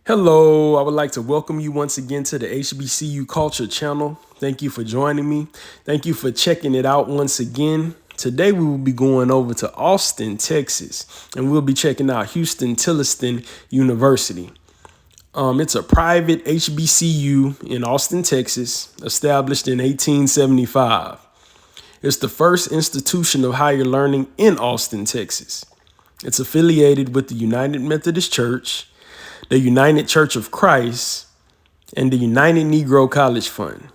Hello, I would like to welcome you once again to the HBCU Culture channel. Thank you for joining me. Thank you for checking it out once again. Today we will be going over to Austin, Texas, and we'll be checking out Huston-Tillotson University. It's a private HBCU in Austin, Texas, established in 1875. It's the first institution of higher learning in Austin, Texas. It's affiliated with the United Methodist Church, the United Church of Christ, and the United Negro College Fund.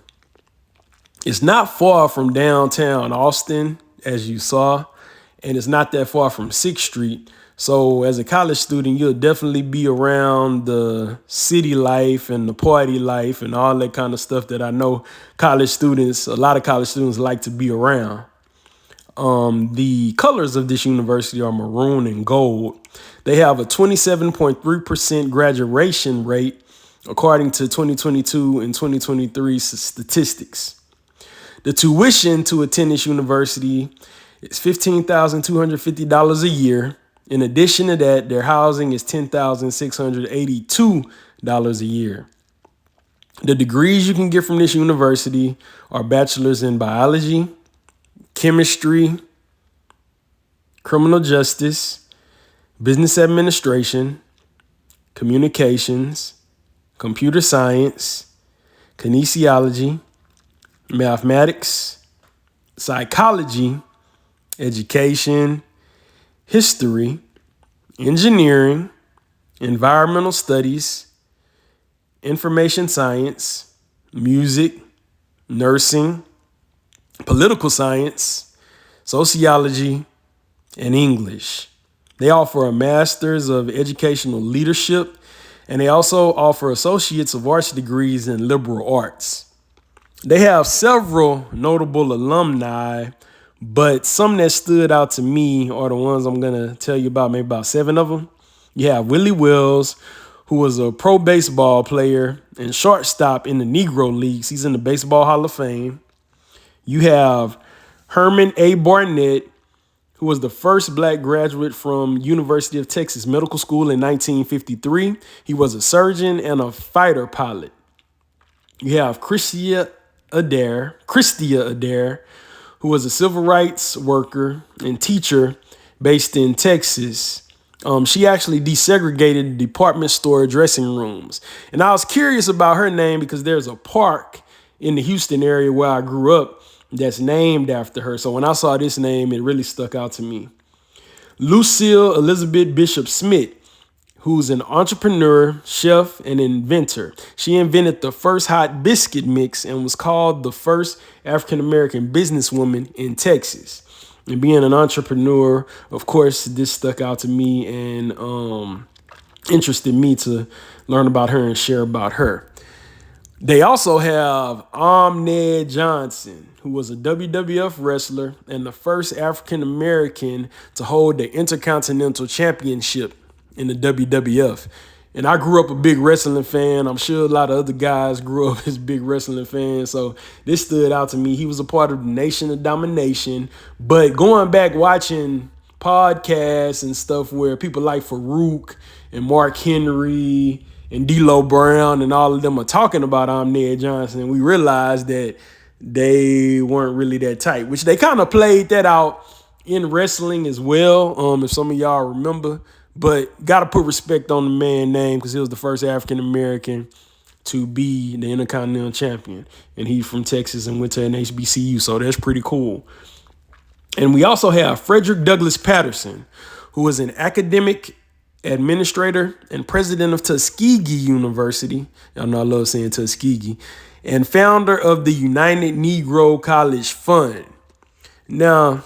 It's not far from downtown Austin, as you saw, and it's not that far from 6th Street. So as a college student, you'll definitely be around the city life and the party life and all that kind of stuff that I know a lot of college students like to be around. The colors of this university are maroon and gold. They have a 27.3% graduation rate, according to 2022 and 2023 statistics. The tuition to attend this university is $15,250 a year. In addition to that, their housing is $10,682 a year. The degrees you can get from this university are bachelor's in biology, chemistry, criminal justice, business administration, communications, computer science, kinesiology, mathematics, psychology, education, history, engineering, environmental studies, information science, music, nursing, political science, sociology, and English. They offer a master's of educational leadership, and they also offer associates of arts degrees in liberal arts. They have several notable alumni, but some that stood out to me are the ones I'm going to tell you about, maybe about 7 of them. You have Willie Wells, who was a pro baseball player and shortstop in the Negro Leagues. He's in the Baseball Hall of Fame. You have Herman A. Barnett, who was the first black graduate from University of Texas Medical School in 1953. He was a surgeon and a fighter pilot. You have Christia Adair, who was a civil rights worker and teacher based in Texas. She actually desegregated department store dressing rooms. And I was curious about her name because there's a park in the Houston area where I grew up that's named after her. So when I saw this name, it really stuck out to me. Lucille Elizabeth Bishop Smith, who's an entrepreneur, chef, and inventor. She invented the first hot biscuit mix and was called the first African-American businesswoman in Texas. And being an entrepreneur, of course, this stuck out to me and interested me to learn about her and share about her. They also have Ahmed Johnson, who was a WWF wrestler and the first African-American to hold the Intercontinental Championship in the WWF. And I grew up a big wrestling fan. I'm sure a lot of other guys grew up as big wrestling fans. So this stood out to me. He was a part of the Nation of Domination. But going back watching podcasts and stuff where people like Farouk and Mark Henry and D'Lo Brown and all of them are talking about Ahmed Johnson, we realized that they weren't really that tight, which they kind of played that out in wrestling as well, if some of y'all remember. But got to put respect on the man's name because he was the first African-American to be the Intercontinental Champion. And he's from Texas and went to an HBCU, so that's pretty cool. And we also have Frederick Douglass Patterson, who was an academic administrator and president of Tuskegee University. Y'all know I love saying Tuskegee. And founder of the United Negro College Fund. Now,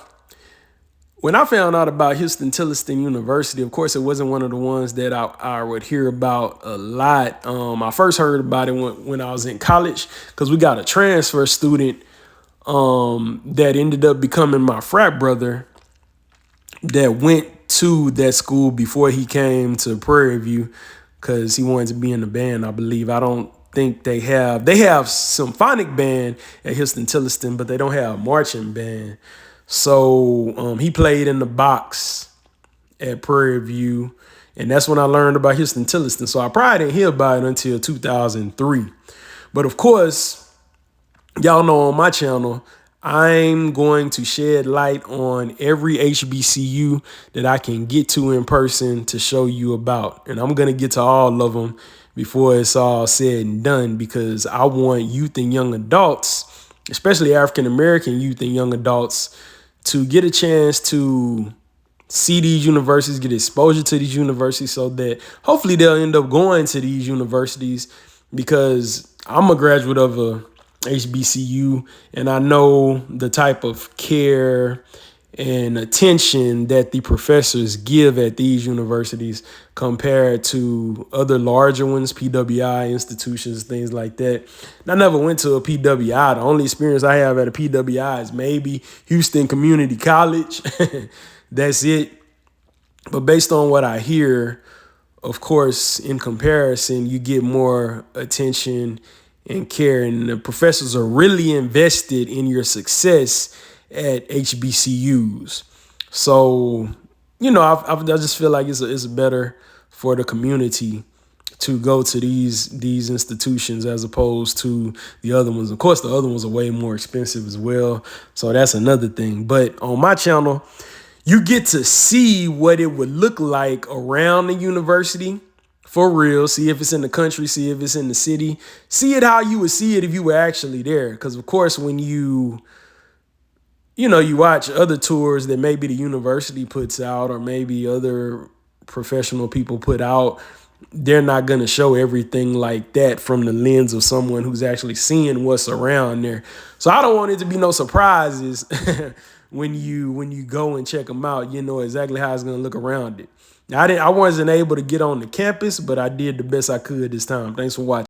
when I found out about Huston-Tillotson University, of course, it wasn't one of the ones that I would hear about a lot. I first heard about it when I was in college because we got a transfer student that ended up becoming my frat brother that went to that school before he came to Prairie View because he wanted to be in the band, I believe. I don't think they have symphonic band at Huston-Tillotson, but they don't have marching band. So he played in the box at Prairie View And that's when I learned about Huston-Tillotson. So I probably didn't hear about it until 2003. But of course, y'all know on my channel, I'm going to shed light on every HBCU that I can get to in person to show you about. And I'm going to get to all of them before it's all said and done, because I want youth and young adults, especially African-American youth and young adults, to get a chance to see these universities, get exposure to these universities, so that hopefully they'll end up going to these universities, because I'm a graduate of a HBCU and I know the type of care and attention that the professors give at these universities compared to other larger ones, PWI institutions, things like that. And I never went to a PWI. The only experience I have at a PWI is maybe Houston Community College. That's it. But based on what I hear, of course, in comparison, you get more attention and care, and the professors are really invested in your success at HBCUs. So, I just feel like it's better for the community to go to these institutions as opposed to the other ones. Of course, the other ones are way more expensive as well. So that's another thing. But on my channel, you get to see what it would look like around the university for real. See if it's in the country, see if it's in the city, see it how you would see it if you were actually there. Because of course, when you watch other tours that maybe the university puts out or maybe other professional people put out, they're not going to show everything like that from the lens of someone who's actually seeing what's around there. So I don't want it to be no surprises when you go and check them out. You know exactly how it's going to look around it. I wasn't able to get on the campus, but I did the best I could this time. Thanks for watching.